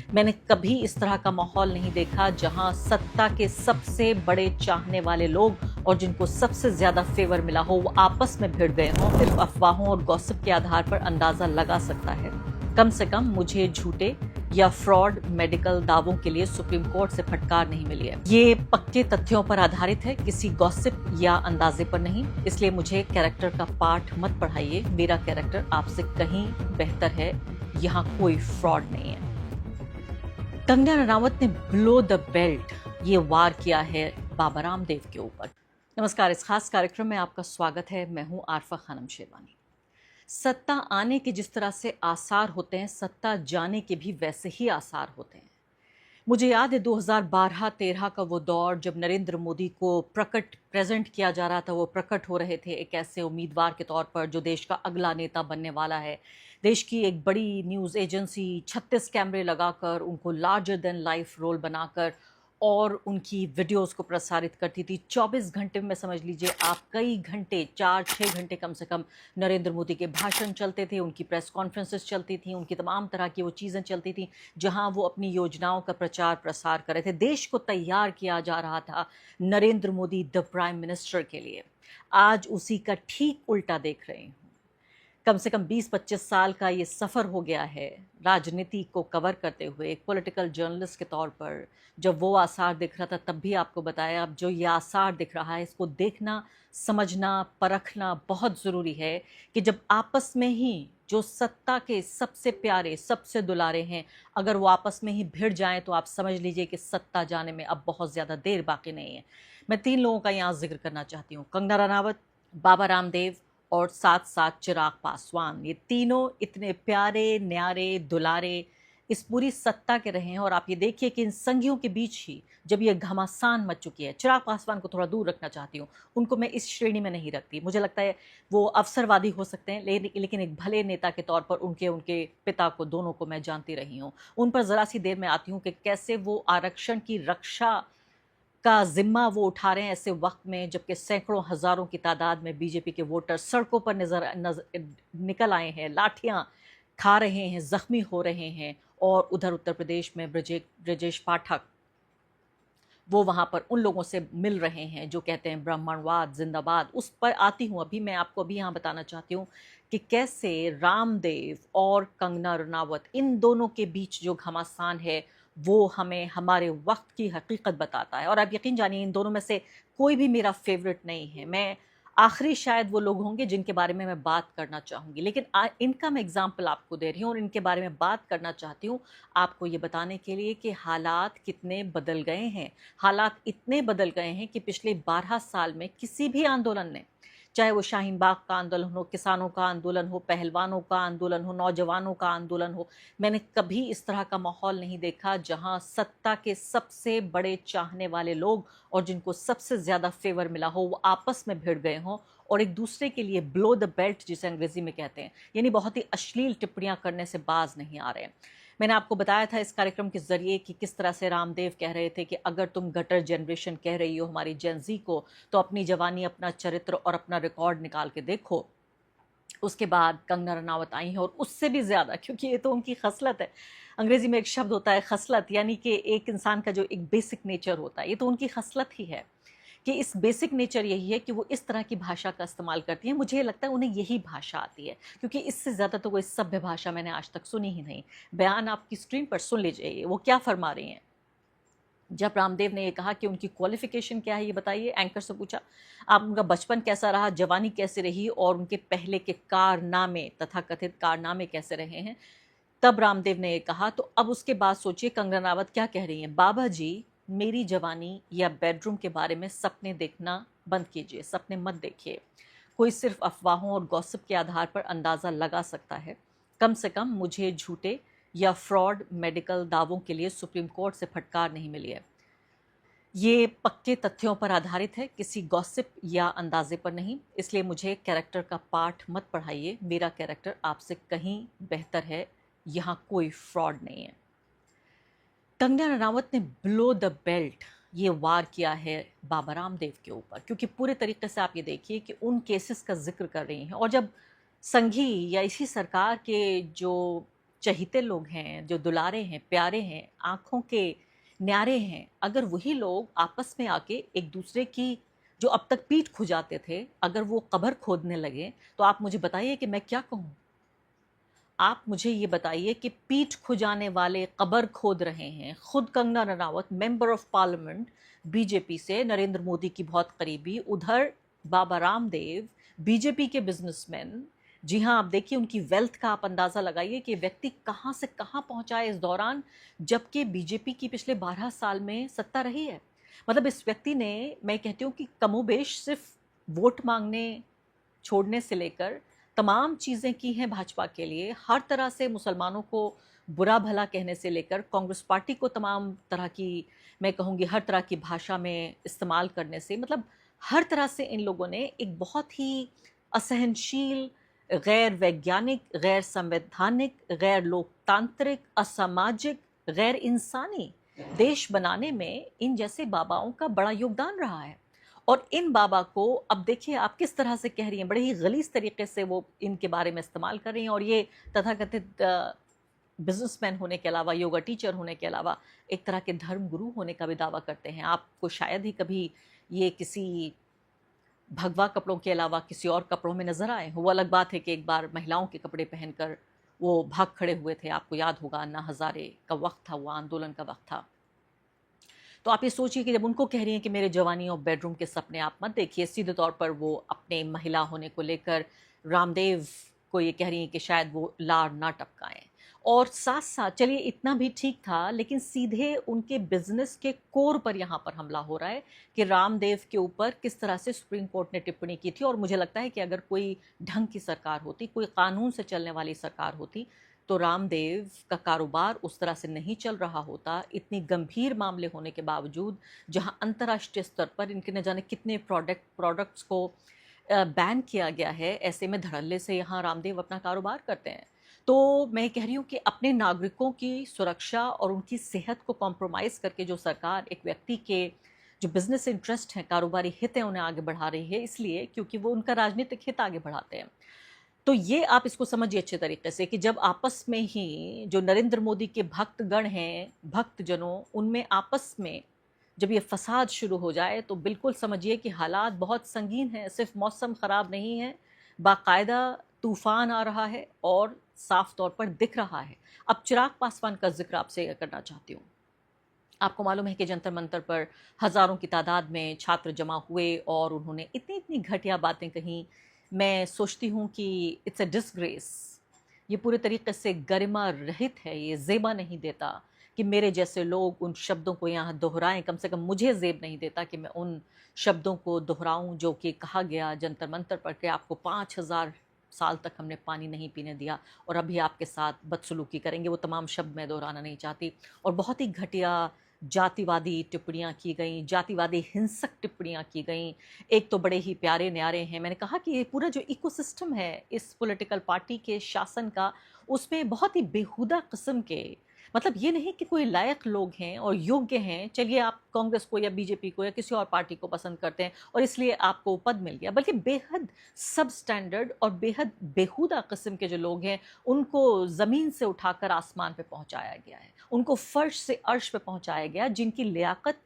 मैंने कभी इस तरह का माहौल नहीं देखा जहां सत्ता के सबसे बड़े चाहने वाले लोग और जिनको सबसे ज्यादा फेवर मिला हो वो आपस में भिड़ गए हों। सिर्फ अफवाहों और गॉसिप के आधार पर अंदाजा लगा सकता है। कम से कम मुझे झूठे या फ्रॉड मेडिकल दावों के लिए सुप्रीम कोर्ट से फटकार नहीं मिली है। ये पक्के तथ्यों पर आधारित है, किसी गॉसिप या अंदाजे पर नहीं। इसलिए मुझे कैरेक्टर का पाठ मत पढ़ाइए। मेरा कैरेक्टर आपसे कहीं बेहतर है। यहाँ कोई फ्रॉड नहीं है। कंगना रनावत ने ब्लो द बेल्ट ये वार किया है बाबा रामदेव के ऊपर। नमस्कार, इस खास कार्यक्रम में आपका स्वागत है। मैं हूं आरफा खानम शेरवानी। सत्ता आने के जिस तरह से आसार होते हैं, सत्ता जाने के भी वैसे ही आसार होते हैं। मुझे याद है 2012-13 का वो दौर जब नरेंद्र मोदी को प्रेजेंट किया जा रहा था। वो प्रकट हो रहे थे एक ऐसे उम्मीदवार के तौर पर जो देश का अगला नेता बनने वाला है। देश की एक बड़ी न्यूज़ एजेंसी 36 कैमरे लगाकर उनको लार्जर देन लाइफ रोल बनाकर और उनकी वीडियोस को प्रसारित करती थी। 24 घंटे में समझ लीजिए आप, कई घंटे, 4-6 घंटे कम से कम नरेंद्र मोदी के भाषण चलते थे, उनकी प्रेस कॉन्फ्रेंसेस चलती थी, उनकी तमाम तरह की वो चीज़ें चलती थी जहां वो अपनी योजनाओं का प्रचार प्रसार कर रहे थे। देश को तैयार किया जा रहा था Narendra Modi the prime minister के लिए। आज उसी का ठीक उल्टा देख रहे हैं। कम से कम 20-25 साल का ये सफ़र हो गया है राजनीति को कवर करते हुए एक पॉलिटिकल जर्नलिस्ट के तौर पर। जब वो आसार दिख रहा था तब भी आपको बताया, अब जो ये आसार दिख रहा है इसको देखना, समझना, परखना बहुत ज़रूरी है कि जब आपस में ही जो सत्ता के सबसे प्यारे, सबसे दुलारे हैं, अगर वो आपस में ही भिड़ जाएं तो आप समझ लीजिए कि सत्ता जाने में अब बहुत ज़्यादा देर बाकी नहीं है। मैं 3 लोगों का यहाँ जिक्र करना चाहती हूँ, कंगना रनावत, बाबा रामदेव और साथ साथ चिराग पासवान। ये तीनों इतने प्यारे, न्यारे, दुलारे इस पूरी सत्ता के रहे हैं। और आप ये देखिए कि इन संगियों के बीच ही जब ये घमासान मच चुकी है, चिराग पासवान को थोड़ा दूर रखना चाहती हूँ, उनको मैं इस श्रेणी में नहीं रखती। मुझे लगता है वो अवसरवादी हो सकते हैं, लेकिन एक भले नेता के तौर पर उनके उनके पिता को, दोनों को मैं जानती रही हूँ। उन पर ज़रा सी देर में आती हूँ कि कैसे वो आरक्षण की रक्षा का जिम्मा वो उठा रहे हैं ऐसे वक्त में जबकि सैकड़ों हजारों की तादाद में बीजेपी के वोटर सड़कों पर निकल आए हैं, लाठियां खा रहे हैं, जख्मी हो रहे हैं। और उधर उत्तर प्रदेश में ब्रजेश पाठक वो वहां पर उन लोगों से मिल रहे हैं जो कहते हैं ब्राह्मणवाद जिंदाबाद। उस पर आती हूँ। अभी मैं आपको अभी यहाँ बताना चाहती हूँ कि कैसे रामदेव और कंगना रनावत, इन दोनों के बीच जो घमासान है वो हमें हमारे वक्त की हकीकत बताता है। और आप यकीन जानिए इन दोनों में से कोई भी मेरा फेवरेट नहीं है। मैं आखिरी शायद वो लोग होंगे जिनके बारे में मैं बात करना चाहूँगी, लेकिन इनका मैं एग्जाम्पल आपको दे रही हूँ और इनके बारे में बात करना चाहती हूँ आपको ये बताने के लिए कि हालात कितने बदल गए हैं। हालात इतने बदल गए हैं कि पिछले 12 साल में किसी भी आंदोलन ने, चाहे वो शाहीन बाग का आंदोलन हो, किसानों का आंदोलन हो, पहलवानों का आंदोलन हो, नौजवानों का आंदोलन हो, मैंने कभी इस तरह का माहौल नहीं देखा जहां सत्ता के सबसे बड़े चाहने वाले लोग और जिनको सबसे ज़्यादा फेवर मिला हो वो आपस में भिड़ गए हों और एक दूसरे के लिए ब्लो द बेल्ट जिसे अंग्रेजी में कहते हैं, यानी बहुत ही अश्लील टिप्पणियां करने से बाज नहीं आ रहे हैं। मैंने आपको बताया था इस कार्यक्रम के जरिए कि किस तरह से रामदेव कह रहे थे कि अगर तुम गटर जनरेशन कह रही हो हमारी जेनजी को, तो अपनी जवानी, अपना चरित्र और अपना रिकॉर्ड निकाल के देखो। उसके बाद कंगना रनावत आई हैं और उससे भी ज़्यादा, क्योंकि ये तो उनकी खसलत है। अंग्रेजी में एक शब्द होता है खसलत, यानी कि एक इंसान का जो एक बेसिक नेचर होता है, ये तो उनकी खसलत ही है कि इस बेसिक नेचर यही है कि वो इस तरह की भाषा का इस्तेमाल करती हैं। मुझे लगता है उन्हें यही भाषा आती है, क्योंकि इससे ज़्यादा तो कोई सभ्य भाषा मैंने आज तक सुनी ही नहीं। बयान आपकी स्क्रीन पर सुन लीजिए वो क्या फरमा रही हैं। जब रामदेव ने ये कहा कि उनकी क्वालिफिकेशन क्या है ये बताइए, एंकर से पूछा, आप उनका बचपन कैसा रहा, जवानी कैसे रही और उनके पहले के कारनामे, तथा कथित कारनामे कैसे रहे हैं, तब रामदेव ने ये कहा। तो अब उसके बाद सोचिए कंगना रनावत क्या कह रही हैं। बाबा जी, मेरी जवानी या बेडरूम के बारे में सपने देखना बंद कीजिए, सपने मत देखिए। कोई सिर्फ अफवाहों और गॉसिप के आधार पर अंदाज़ा लगा सकता है। कम से कम मुझे झूठे या फ्रॉड मेडिकल दावों के लिए सुप्रीम कोर्ट से फटकार नहीं मिली है। ये पक्के तथ्यों पर आधारित है, किसी गॉसिप या अंदाजे पर नहीं। इसलिए मुझे कैरेक्टर का पाठ मत पढ़ाइए। मेरा कैरेक्टर आपसे कहीं बेहतर है। यहाँ कोई फ्रॉड नहीं है। कंगना रनावत ने ब्लो द बेल्ट ये वार किया है बाबा रामदेव के ऊपर, क्योंकि पूरे तरीके से आप ये देखिए कि उन केसेस का जिक्र कर रही हैं। और जब संघी या इसी सरकार के जो चहीते लोग हैं, जो दुलारे हैं, प्यारे हैं, आँखों के न्यारे हैं, अगर वही लोग आपस में आके एक दूसरे की जो अब तक पीठ खुजाते थे, अगर वो कब्र खोदने लगे, तो आप मुझे बताइए कि मैं क्या कहूँ? आप मुझे ये बताइए कि पीठ खुजाने वाले कब्र खोद रहे हैं। खुद Kangana Ranaut member of parliament BJP से, नरेंद्र मोदी की बहुत करीबी, उधर बाबा रामदेव बीजेपी के बिजनेसमैन। जी हाँ, आप देखिए उनकी वेल्थ का आप अंदाज़ा लगाइए कि व्यक्ति कहाँ से कहाँ पहुँचा है इस दौरान, जबकि बीजेपी की पिछले 12 साल में सत्ता रही है। मतलब इस व्यक्ति ने, मैं कहती हूँ कि कमोबेश सिर्फ वोट मांगने छोड़ने से लेकर तमाम चीज़ें की हैं भाजपा के लिए, हर तरह से मुसलमानों को बुरा भला कहने से लेकर कांग्रेस पार्टी को तमाम तरह की, मैं कहूँगी हर तरह की भाषा में इस्तेमाल करने से, मतलब हर तरह से इन लोगों ने एक बहुत ही असहनशील, गैर वैज्ञानिक, गैर संवैधानिक, गैर लोकतांत्रिक, असामाजिक, गैर इंसानी देश बनाने में इन जैसे बाबाओं का बड़ा योगदान रहा है। और इन बाबा को अब देखिए आप किस तरह से कह रही हैं, बड़े ही गलीज तरीके से वो इनके बारे में इस्तेमाल कर रही हैं, और ये तथाकथित बिजनेसमैन होने के अलावा, योगा टीचर होने के अलावा, एक तरह के धर्म गुरु होने का भी दावा करते हैं। आपको शायद ही कभी ये किसी भगवा कपड़ों के अलावा किसी और कपड़ों में नजर आए। वो अलग बात है कि एक बार महिलाओं के कपड़े पहनकर वो भाग खड़े हुए थे, आपको याद होगा, अन्ना हजारे का वक्त था, वो आंदोलन का वक्त था। तो आप ये सोचिए कि जब उनको कह रही हैं कि मेरे जवानी और बेडरूम के सपने आप मत देखिए, सीधे तौर पर वो अपने महिला होने को लेकर रामदेव को ये कह रही हैं कि शायद वो लार ना टपकाएं। और साथ साथ चलिए इतना भी ठीक था, लेकिन सीधे उनके बिजनेस के कोर पर यहाँ पर हमला हो रहा है कि रामदेव के ऊपर किस तरह से सुप्रीम कोर्ट ने टिप्पणी की थी। और मुझे लगता है कि अगर कोई ढंग की सरकार होती, कोई कानून से चलने वाली सरकार होती, तो रामदेव का कारोबार उस तरह से नहीं चल रहा होता। इतनी गंभीर मामले होने के बावजूद, जहां अंतर्राष्ट्रीय स्तर पर इनके न जाने कितने प्रोडक्ट्स को बैन किया गया है, ऐसे में धड़ल्ले से यहाँ रामदेव अपना कारोबार करते हैं। तो मैं कह रही हूँ कि अपने नागरिकों की सुरक्षा और उनकी सेहत को कॉम्प्रोमाइज़ करके जो सरकार एक व्यक्ति के जो बिजनेस इंटरेस्ट हैं, कारोबारी हित हैं, उन्हें आगे बढ़ा रही है, इसलिए क्योंकि वो उनका राजनीतिक हित आगे बढ़ाते हैं। तो ये आप इसको समझिए अच्छे तरीके से कि जब आपस में ही जो नरेंद्र मोदी के भक्तगण हैं, भक्तजनों, उनमें आपस में जब ये फसाद शुरू हो जाए, तो बिल्कुल समझिए कि हालात बहुत संगीन हैं। सिर्फ मौसम ख़राब नहीं है, बाकायदा तूफान आ रहा है और साफ तौर पर दिख रहा है। अब चिराग पासवान का जिक्र आपसे करना चाहती हूँ। आपको मालूम है कि जंतर मंतर पर हज़ारों की तादाद में छात्र जमा हुए और उन्होंने इतनी इतनी घटिया बातें कहीं। मैं सोचती हूँ कि इट्स अ डिसग्रेस, ये पूरे तरीके से गरिमा रहित है, ये ज़ेबा नहीं देता कि मेरे जैसे लोग उन शब्दों को यहाँ दोहराएं। कम से कम मुझे ज़ेब नहीं देता कि मैं उन शब्दों को दोहराऊं जो कि कहा गया जंतर मंतर पर कि आपको 5000 साल तक हमने पानी नहीं पीने दिया और अभी आपके साथ बदसलूकी करेंगे। वो तमाम शब्द मैं दोहराना नहीं चाहती। और बहुत ही घटिया जातिवादी टिप्पणियाँ की गई, जातिवादी हिंसक टिप्पणियाँ की गई। एक तो बड़े ही प्यारे न्यारे हैं, मैंने कहा कि ये पूरा जो इकोसिस्टम है इस पॉलिटिकल पार्टी के शासन का, उसमें बहुत ही बेहुदा किस्म के, मतलब ये नहीं कि कोई लायक लोग हैं और योग्य हैं, चलिए आप कांग्रेस को या बीजेपी को या किसी और पार्टी को पसंद करते हैं और इसलिए आपको पद मिल गया, बल्कि बेहद सब स्टैंडर्ड और बेहद बेहुदा किस्म के जो लोग हैं, उनको ज़मीन से उठाकर आसमान पे पहुंचाया गया है, उनको फर्श से अर्श पे पहुंचाया गया, जिनकी लियाकत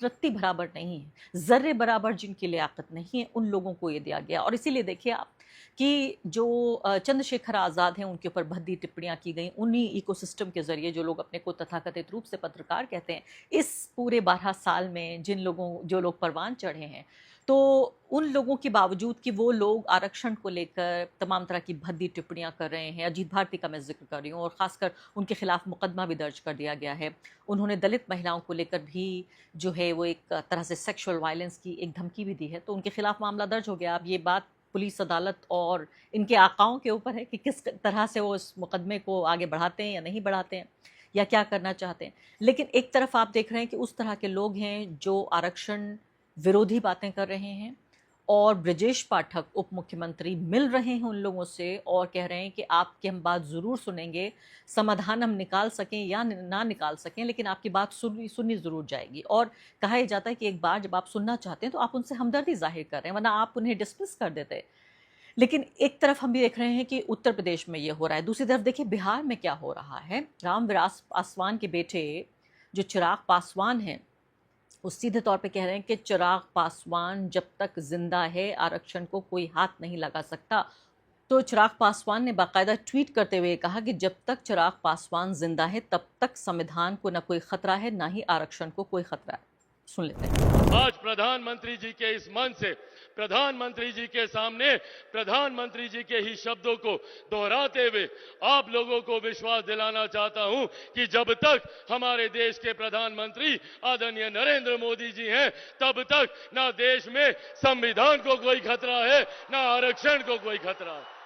रत्ती बराबर नहीं है, ज़र्रे बराबर जिनकी लियाकत नहीं है, उन लोगों को ये दिया गया। और इसीलिए देखिए आप कि जो चंद्रशेखर आज़ाद हैं, उनके ऊपर भद्दी टिप्पणियाँ की गई, उन्हीं इकोसिस्टम के ज़रिए जो लोग अपने को तथाकथित रूप से पत्रकार कहते हैं, इस पूरे 12 साल में जो लोग परवान चढ़े हैं, तो उन लोगों के बावजूद कि वो लोग आरक्षण को लेकर तमाम तरह की भद्दी टिप्पणियाँ कर रहे हैं। अजीत भारती का मैं जिक्र कर रही हूँ और ख़ासकर उनके खिलाफ मुकदमा भी दर्ज कर दिया गया है। उन्होंने दलित महिलाओं को लेकर भी जो है वो एक तरह से सेक्सुअल वायलेंस की एक धमकी भी दी है, तो उनके खिलाफ मामला दर्ज हो गया। अब ये बात पुलिस अदालत और इनके आकाओं के ऊपर है कि किस तरह से वो उस मुकदमे को आगे बढ़ाते हैं या नहीं बढ़ाते हैं या क्या करना चाहते हैं। लेकिन एक तरफ आप देख रहे हैं कि उस तरह के लोग हैं जो आरक्षण विरोधी बातें कर रहे हैं और ब्रजेश पाठक उप मुख्यमंत्री मिल रहे हैं उन लोगों से और कह रहे हैं कि आपकी हम बात ज़रूर सुनेंगे, समाधान हम निकाल सकें या ना निकाल सकें, लेकिन आपकी बात सुनी ज़रूर जाएगी। और कहा जाता है कि एक बार जब आप सुनना चाहते हैं तो आप उनसे हमदर्दी जाहिर कर रहे हैं, वरना आप उन्हें डिसमिस कर देते। लेकिन एक तरफ हम भी देख रहे हैं कि उत्तर प्रदेश में ये हो रहा है, दूसरी तरफ देखिए बिहार में क्या हो रहा है। रामविलास पासवान के बेटे जो चिराग पासवान हैं, वो सीधे तौर पे कह रहे हैं कि चिराग पासवान जब तक जिंदा है आरक्षण को कोई हाथ नहीं लगा सकता। तो चिराग पासवान ने बाकायदा ट्वीट करते हुए कहा कि जब तक चिराग पासवान जिंदा है तब तक संविधान को न कोई खतरा है, ना ही आरक्षण को कोई खतरा है। सुन लेते हैं। आज प्रधानमंत्री जी के इस मंच से प्रधानमंत्री जी के सामने प्रधानमंत्री जी के ही शब्दों को दोहराते हुए आप लोगों को विश्वास दिलाना चाहता हूं कि जब तक हमारे देश के प्रधानमंत्री आदरणीय नरेंद्र मोदी जी हैं तब तक ना देश में संविधान को कोई खतरा है, ना आरक्षण को कोई खतरा है।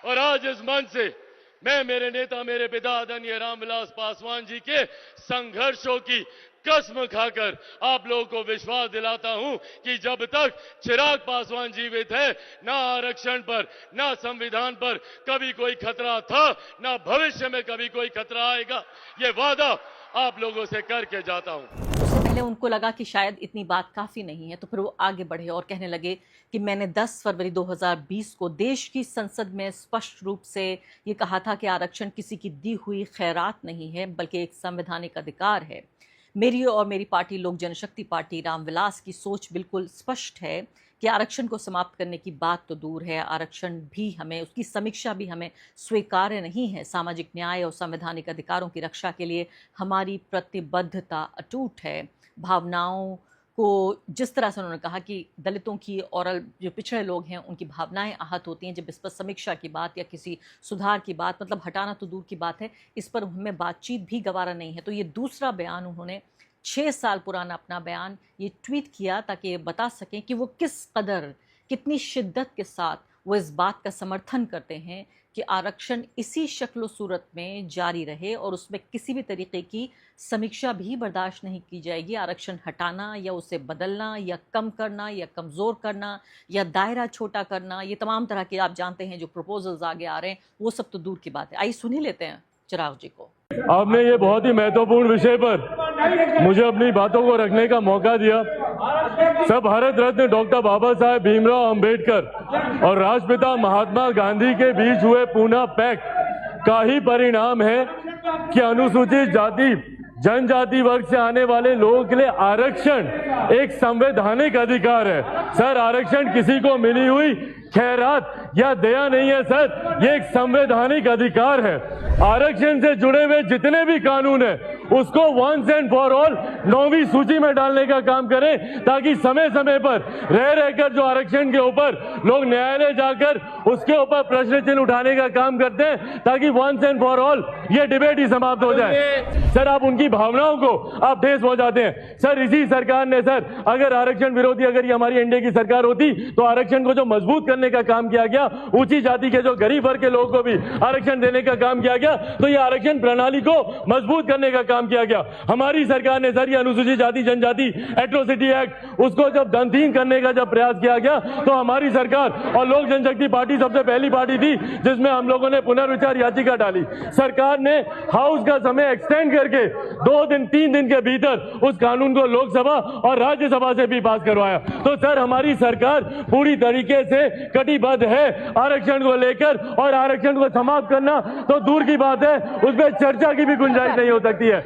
और आज इस मंच से मैं मेरे नेता, मेरे पिता आदरणीय रामविलास पासवान जी के संघर्षों की कसम खाकर आप लोगों को विश्वास दिलाता हूं कि जब तक चिराग पासवान जीवित है, ना आरक्षण पर, ना संविधान पर कभी कोई खतरा था, ना भविष्य में कभी कोई खतरा आएगा। ये वादा आप लोगों से करके जाता हूं। उससे पहले उनको लगा कि शायद इतनी बात काफ़ी नहीं है, तो फिर वो आगे बढ़े और कहने लगे कि मैंने 10 फरवरी 2020 को देश की संसद में स्पष्ट रूप से ये कहा था कि आरक्षण किसी की दी हुई खैरात नहीं है बल्कि एक संवैधानिक अधिकार है। मेरी और मेरी पार्टी लोक जनशक्ति पार्टी रामविलास की सोच बिल्कुल स्पष्ट है कि आरक्षण को समाप्त करने की बात तो दूर है, आरक्षण भी हमें, उसकी समीक्षा भी हमें स्वीकार्य नहीं है। सामाजिक न्याय और संवैधानिक अधिकारों की रक्षा के लिए हमारी प्रतिबद्धता अटूट है। भावनाओं को जिस तरह से उन्होंने कहा कि दलितों की और जो पिछड़े लोग हैं उनकी भावनाएं आहत होती हैं जब इस पर समीक्षा की बात या किसी सुधार की बात, मतलब हटाना तो दूर की बात है, इस पर हमें बातचीत भी गवारा नहीं है। तो ये दूसरा बयान उन्होंने 6 साल पुराना अपना बयान ये ट्वीट किया ताकि ये बता सकें कि वो किस कदर, कितनी शिद्दत के साथ वो इस बात का समर्थन करते हैं कि आरक्षण इसी शक्ल सूरत में जारी रहे और उसमें किसी भी तरीके की समीक्षा भी बर्दाश्त नहीं की जाएगी। आरक्षण हटाना या उसे बदलना या कम करना या कमज़ोर करना या दायरा छोटा करना, ये तमाम तरह के आप जानते हैं जो प्रपोजल्स आगे आ रहे हैं, वो सब तो दूर की बात है। आइए सुन ही लेते हैं चिराग जी को। आपने ये बहुत ही महत्वपूर्ण विषय पर मुझे अपनी बातों को रखने का मौका दिया। सब भारत रत्न डॉक्टर बाबा साहेब भीमराव अंबेडकर और राष्ट्रपिता महात्मा गांधी के बीच हुए पूना पैक्ट का ही परिणाम है कि अनुसूचित जाति जनजाति वर्ग से आने वाले लोगों के लिए आरक्षण एक संवैधानिक अधिकार है। सर, आरक्षण किसी को मिली हुई खैरात या दया नहीं है सर, ये एक संवैधानिक अधिकार है। आरक्षण से जुड़े हुए जितने भी कानून है उसको वंस एंड फॉर ऑल 9वीं सूची में डालने का काम करें ताकि समय समय पर रह रहकर जो आरक्षण के ऊपर लोग न्यायालय जाकर उसके ऊपर प्रश्न चिन्ह उठाने का काम करते हैं ताकि वंस एंड फॉर ऑल ये डिबेट ही समाप्त हो जाए। सर, आप उनकी भावनाओं को आप ठेस पहुंचाते हैं। सर, इसी सरकार ने सर अगर आरक्षण विरोधी अगर ये हमारी एनडीए की सरकार होती तो आरक्षण को जो मजबूत करने का काम किया गया, ऊंची जाति के जो गरीब वर्ग के लोगों को भी आरक्षण देने का काम किया गया, तो ये आरक्षण प्रणाली को मजबूत करने का काम किया गया। हमारी सरकार ने सर ये अनुसूचित जाति जनजाति एट्रोसिटी एक्ट उसको जब दमदीन करने का जब प्रयास किया गया तो हमारी सरकार और लोक जनशक्ति पार्टी सबसे पहली पार्टी थी जिसमें हम लोगों ने पुनर्विचार याचिका डाली। सरकार ने हाउस का समय एक्सटेंड करके 2 दिन 3 दिन के भीतर उस कानून को लोकसभा और राज्यसभा से भी पास करवाया। तो सर, हमारी सरकार पूरी तरीके से कटिबद्ध है आरक्षण को लेकर, और आरक्षण को समाप्त करना तो दूर की बात है, उसमें चर्चा की भी गुंजाइश नहीं हो सकती है।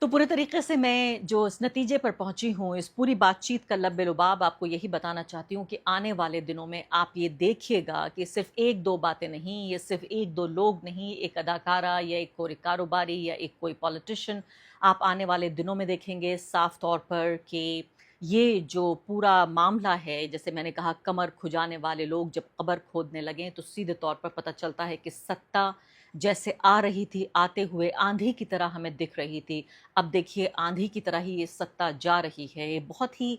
तो पूरे तरीके से मैं जो इस नतीजे पर पहुंची हूं, इस पूरी बातचीत का लब्बे-लुबाब आपको यही बताना चाहती हूं कि आने वाले दिनों में आप ये देखिएगा कि सिर्फ 1-2 बातें नहीं, ये सिर्फ 1-2 लोग नहीं, एक अदाकारा या एक कोई कारोबारी या एक कोई पॉलिटिशियन, आप आने वाले दिनों में देखेंगे साफ तौर पर कि ये जो पूरा मामला है, जैसे मैंने कहा, कमर खुजाने वाले लोग जब कब्र खोदने लगे तो सीधे तौर पर पता चलता है कि सत्ता जैसे आ रही थी, आते हुए आंधी की तरह हमें दिख रही थी, अब देखिए आंधी की तरह ही ये सत्ता जा रही है। ये बहुत ही,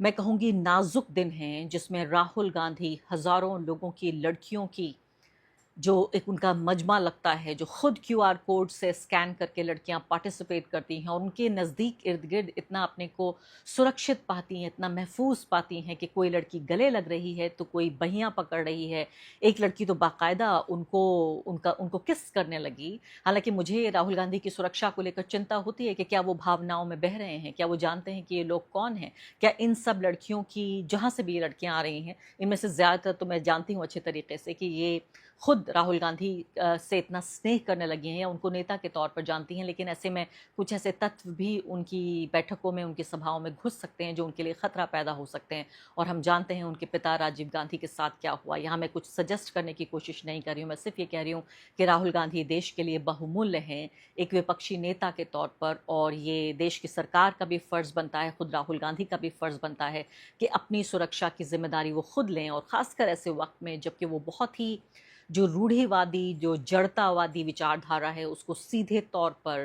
मैं कहूँगी, नाजुक दिन हैं जिसमें राहुल गांधी हज़ारों लोगों की, लड़कियों की जो एक उनका मजमा लगता है, जो खुद QR कोड से स्कैन करके लड़कियां पार्टिसिपेट करती हैं और उनके नज़दीक इर्द गिर्द इतना अपने को सुरक्षित पाती हैं, इतना महफूज पाती हैं कि कोई लड़की गले लग रही है तो कोई बहियां पकड़ रही है, एक लड़की तो बाकायदा उनको किस करने लगी। हालांकि मुझे राहुल गांधी की सुरक्षा को लेकर चिंता होती है कि क्या वो भावनाओं में बह रहे हैं, क्या वो जानते हैं कि ये लोग कौन हैं, क्या इन सब लड़कियों की जहाँ से भी ये लड़कियाँ आ रही हैं इनमें से ज़्यादातर तो मैं जानती हूँ अच्छे तरीके से कि ये खुद राहुल गांधी से इतना स्नेह करने लगी हैं या उनको नेता के तौर पर जानती हैं, लेकिन ऐसे में कुछ ऐसे तत्व भी उनकी बैठकों में, उनकी सभाओं में घुस सकते हैं जो उनके लिए खतरा पैदा हो सकते हैं। और हम जानते हैं उनके पिता राजीव गांधी के साथ क्या हुआ। यहाँ मैं कुछ सजेस्ट करने की कोशिश नहीं कर रही हूँ, मैं सिर्फ ये कह रही हूँ कि राहुल गांधी देश के लिए बहुमूल्य हैं एक विपक्षी नेता के तौर पर, और ये देश की सरकार का भी फ़र्ज़ बनता है, खुद राहुल गांधी का भी फ़र्ज़ बनता है कि अपनी सुरक्षा की जिम्मेदारी वो खुद लें। और ख़ासकर ऐसे वक्त में जबकि वो बहुत ही जो रूढ़िवादी, जो जड़तावादी विचारधारा है उसको सीधे तौर पर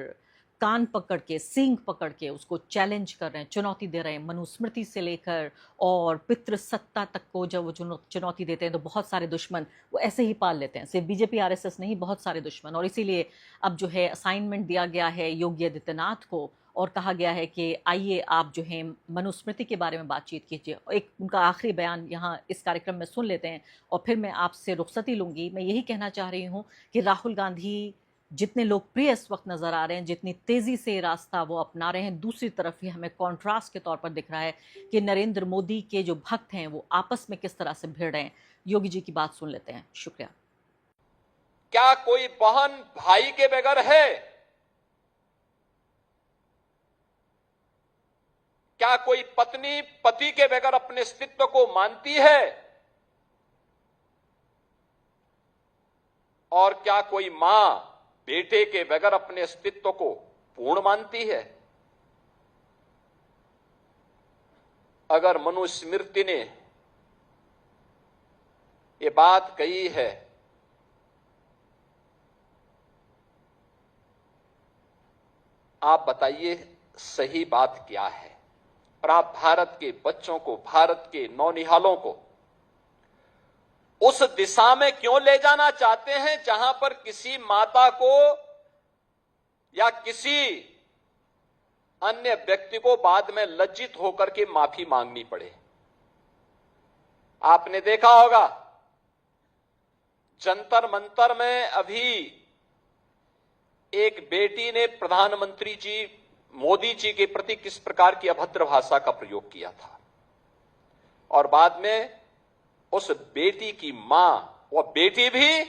कान पकड़ के, सींग पकड़ के उसको चैलेंज कर रहे हैं, चुनौती दे रहे हैं। मनुस्मृति से लेकर और पितृसत्ता तक को जब वो चुनौती देते हैं तो बहुत सारे दुश्मन वो ऐसे ही पाल लेते हैं, सिर्फ बीजेपी RSS नहीं, बहुत सारे दुश्मन। और इसीलिए अब जो है असाइनमेंट दिया गया है योगी आदित्यनाथ को और कहा गया है कि आइए आप जो है मनुस्मृति के बारे में बातचीत कीजिए। एक उनका आखिरी बयान यहाँ इस कार्यक्रम में सुन लेते हैं और फिर मैं आपसे रुखसती लूँगी। मैं यही कहना चाह रही हूँ कि राहुल गांधी जितने लोकप्रिय इस वक्त नज़र आ रहे हैं, जितनी तेज़ी से रास्ता वो अपना रहे हैं, दूसरी तरफ ही हमें कॉन्ट्रास्ट के तौर पर दिख रहा है कि नरेंद्र मोदी के जो भक्त हैं वो आपस में किस तरह से भिड़ रहे हैं। योगी जी की बात सुन लेते हैं। शुक्रिया। क्या कोई बहन भाई के बगैर है? क्या कोई पत्नी पति के बगैर अपने अस्तित्व को मानती है? और क्या कोई मां बेटे के बगैर अपने अस्तित्व को पूर्ण मानती है? अगर मनुस्मृति ने ये बात कही है आप बताइए सही बात क्या है? और आप भारत के बच्चों को, भारत के नौनिहालों को उस दिशा में क्यों ले जाना चाहते हैं जहां पर किसी माता को या किसी अन्य व्यक्ति को बाद में लज्जित होकर के माफी मांगनी पड़े? आपने देखा होगा जंतर मंतर में अभी एक बेटी ने प्रधानमंत्री जी मोदी जी के प्रति किस प्रकार की अभद्र भाषा का प्रयोग किया था, और बाद में उस बेटी की मां, वह बेटी भी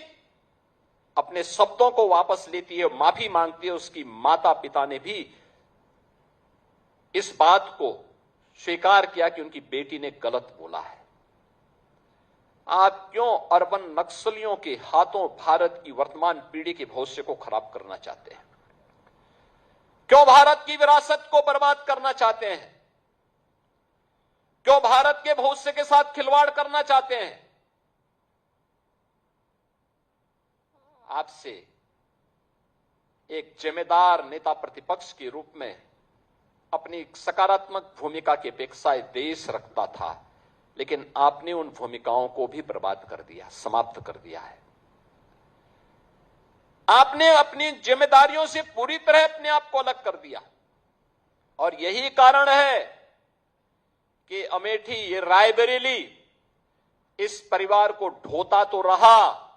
अपने शब्दों को वापस लेती है, माफी मांगती है। उसकी माता पिता ने भी इस बात को स्वीकार किया कि उनकी बेटी ने गलत बोला है। आप क्यों अर्बन नक्सलियों के हाथों भारत की वर्तमान पीढ़ी के भविष्य को खराब करना चाहते हैं? क्यों भारत की विरासत को बर्बाद करना चाहते हैं? क्यों भारत के भविष्य के साथ खिलवाड़ करना चाहते हैं? आपसे एक जिम्मेदार नेता प्रतिपक्ष के रूप में अपनी सकारात्मक भूमिका की अपेक्षा देश रखता था, लेकिन आपने उन भूमिकाओं को भी बर्बाद कर दिया, समाप्त कर दिया है। आपने अपनी जिम्मेदारियों से पूरी तरह अपने आप को अलग कर दिया, और यही कारण है कि अमेठी, ये रायबरेली इस परिवार को ढोता तो रहा,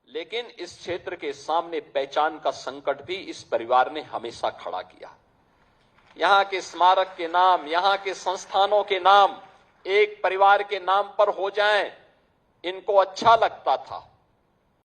लेकिन इस क्षेत्र के सामने पहचान का संकट भी इस परिवार ने हमेशा खड़ा किया। यहां के स्मारक के नाम, यहां के संस्थानों के नाम एक परिवार के नाम पर हो जाएं, इनको अच्छा लगता था।